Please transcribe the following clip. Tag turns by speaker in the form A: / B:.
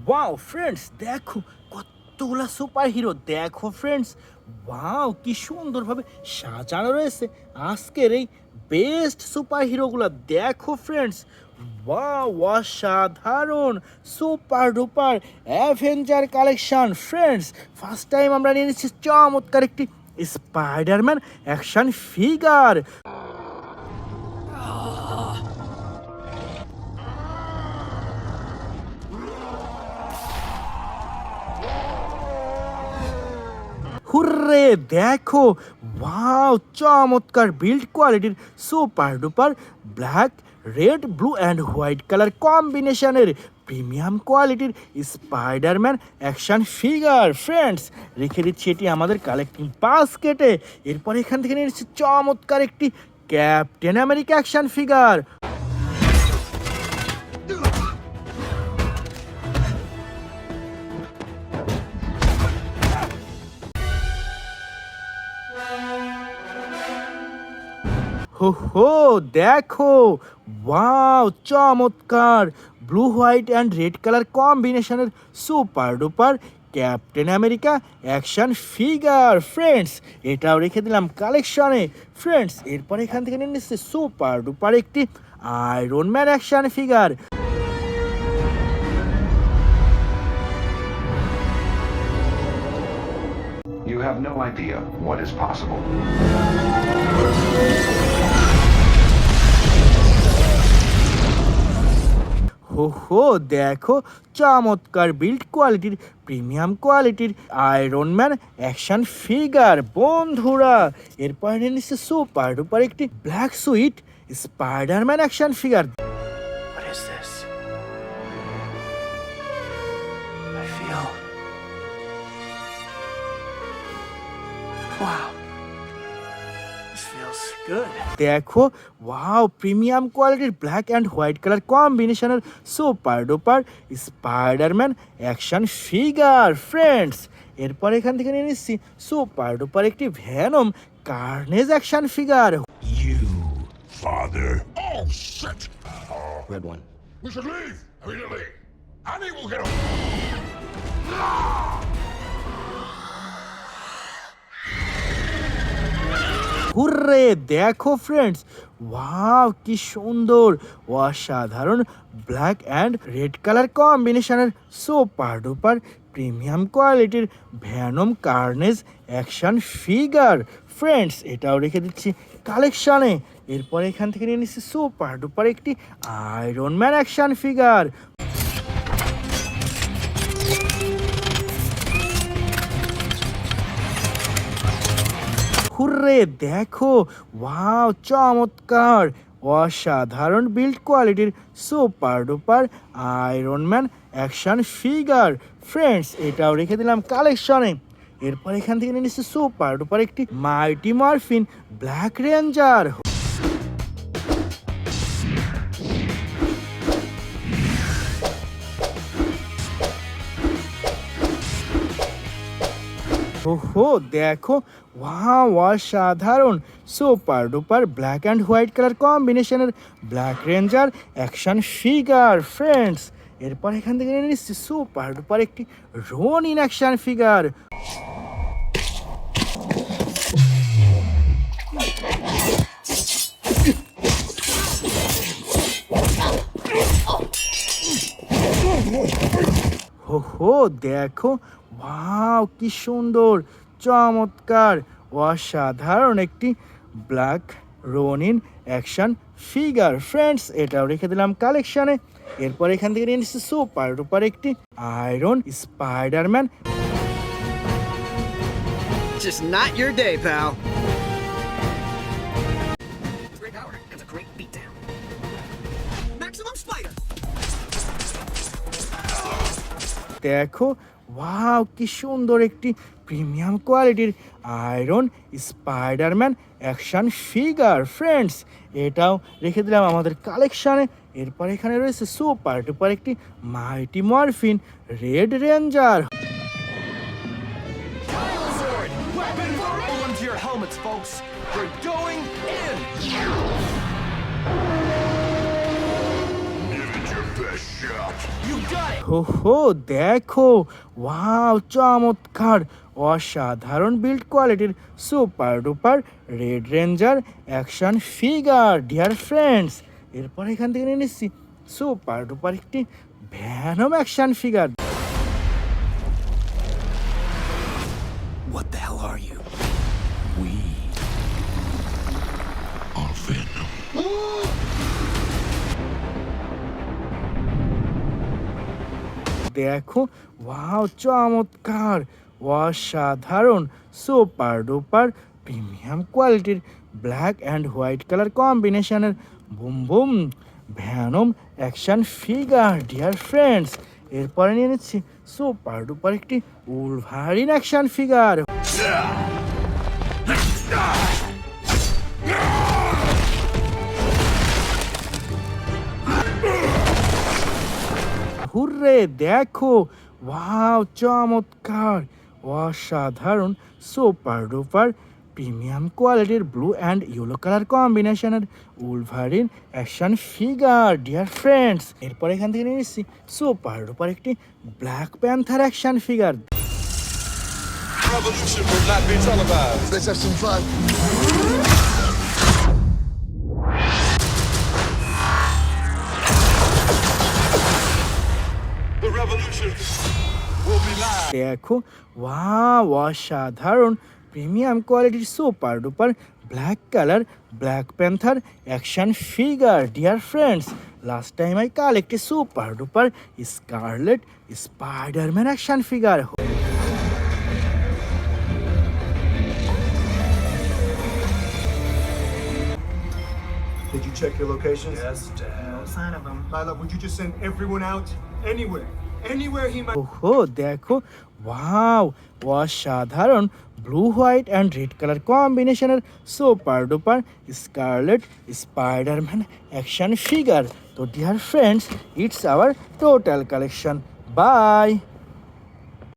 A: Wow friends, দেখো কতগুলা super hero. দেখো ফ্রেন্ডস, ওয়াও কি সুন্দরভাবে সাজানো রয়েছে আজকের এই বেস্ট সুপার হিরোগুলা। দেখো ফ্রেন্ডস, ওয়াও অসাধারণ super duper Avenger collection. Friends, first time আমরা নিয়ে নিচ্ছি চমৎকার একটি স্পাইডারম্যান অ্যাকশন ফিগার। হুররে, দেখো ওয়াও চমৎকার বিল্ড কোয়ালিটির super duper black red blue and white colour কম্বিনেশনের প্রিমিয়াম কোয়ালিটির স্পাইডারম্যান অ্যাকশন ফিগার। ফ্রেন্ডস, রেখে দিচ্ছি এটি আমাদের কালেক্টিং বাস্কেটে। এরপর এখান থেকে নিয়ে নিচ্ছি চমৎকার একটি ক্যাপ্টেন আমেরিকা অ্যাকশন ফিগার। হো হো, দেখো ওয়াও চমৎকার blue white and red colour কম্বিনেশনের super duper captain America action figure. Friends, এটাও রেখে দিলাম কালেকশনে। ফ্রেন্ডস, এরপর এখান থেকে নিয়ে নিচ্ছে সুপার ডুপার একটি iron man action figure.
B: You have no idea what is possible.
A: হো হো, দেখো চমৎকার বিল্ড কোয়ালিটির প্রিমিয়াম কোয়ালিটির আয়রন ম্যান অ্যাকশন ফিগার। বন্ধুরা, এরপর নিচ্ছে সুপার ডুপার একটি black sweet Spiderman action figure.
C: What is this? I feel... Wow. This feels good.
A: দেখো ওয়াও প্রিমিয়াম কোয়ালিটির ব্ল্যাক অ্যান্ড হোয়াইট কালার কম্বিনেশনের super duper Spiderman action figure. Friends, এরপর এখান থেকে নিয়ে নিচ্ছি সুপার ডুপার একটি Venom Carnage action figure.
D: You, father.
E: Oh, shit!
C: Red one.
E: We should leave immediately. Annie will get
A: hurray, দেখো friends, wow কি সুন্দর অসাধারণ ব্ল্যাক অ্যান্ড রেড কালার কম্বিনেশনের সুপার ডুপার প্রিমিয়াম কোয়ালিটির Venom Carnage action figure. Friends, এটাও রেখে দিচ্ছি কালেকশনে। এরপর এখান থেকে নিয়ে নিচ্ছি সুপার ডুপার একটি iron man action figure. Hurray, দেখো ওয়াও চমৎকার অসাধারণ বিল্ড কোয়ালিটির super duper iron man action figure. Friends, এটাও রেখে দিলাম কালেকশনে। এরপর এখান থেকে নিয়ে নিচ্ছে সুপার ডুপার একটি মাইটি মরফিন ব্ল্যাক রেঞ্জার। ওহো, দেখো ওয়াও অসাধারণ super duper black and white colour কম্বিনেশনের black ranger action figure. Friends, এরপর এখান থেকে নিয়ে নিচ্ছি সুপার ডুপার একটি রোনিন অ্যাকশন ফিগার। হো হো, দেখো ওয়াও কি সুন্দর চমৎকার অসাধারণ একটি black Ronin action figure. Friends, এটাও রেখে দিলাম কালেকশনে। এরপর এখান থেকে নিয়ে নিচ্ছি সুপার ডুপার একটি iron Spiderman.
C: Just not your day, pal.
F: Great power and a great beatdown. Maximum Spider!
A: দেখো ওয়াও কি সুন্দর একটি প্রিমিয়াম কোয়ালিটির iron Spiderman action figure. Friends, এটাও রেখে দিলাম আমাদের কালেকশনে। এরপর এখানে রয়েছে সুপার ডুপার একটি mighty morphin red ranger.
C: Sword! Weapon! Roll into your helmets, folks. We're going in!
D: Give it your best shot.
C: You You've done it!
A: হো হো দেখো, ওয়াও চমৎকার অসাধারণ বিল্ড কোয়ালিটির super duper red ranger action figure dear friends. এরপর এখান থেকে নিয়ে নিচ্ছি সুপার ডুপার একটি Venom action figure.
F: What the hell are you?
D: We are Venom.
A: দেখো, ওয়াও চমৎকার অসাধারণ সুপার ডুপার প্রিমিয়াম কোয়ালিটির ব্ল্যাক অ্যান্ড হোয়াইট কালার কম্বিনেশনের boom boom Venom action figure dear friends. এরপরে নিয়ে নিচ্ছি সুপার ডুপার একটি উলভারিন অ্যাকশন ফিগার। হুররে দেখো, ওয়াও চমৎকার অসাধারণ সুপার ডুপার প্রিমিয়াম কোয়ালিটির ব্লু অ্যান্ড ইয়েলো কালার কম্বিনেশনের Wolverine action figure dear friends. এরপর এখান থেকে নিয়ে নিচ্ছি সুপার ডুপার একটি black panther action figure.
G: Revolution will not be televised.
E: Let's have some fun.
G: The revolution will be live.
A: দেখো, wow অসাধারণ প্রিমিয়াম কোয়ালিটির super duper black colour black panther action figure dear friends. Last time I collected super duper scarlet Spiderman action figure.
H: Did you check your locations?
C: Yes, Dad.
H: No sign of him. Lila, would you just send everyone out? Anywhere. Anywhere he might.
A: ওহো দেখো, wow অসাধারণ blue white and red colour কম্বিনেশনের super duper scarlet Spiderman action figure. তো dear friends, it's our total collection. By.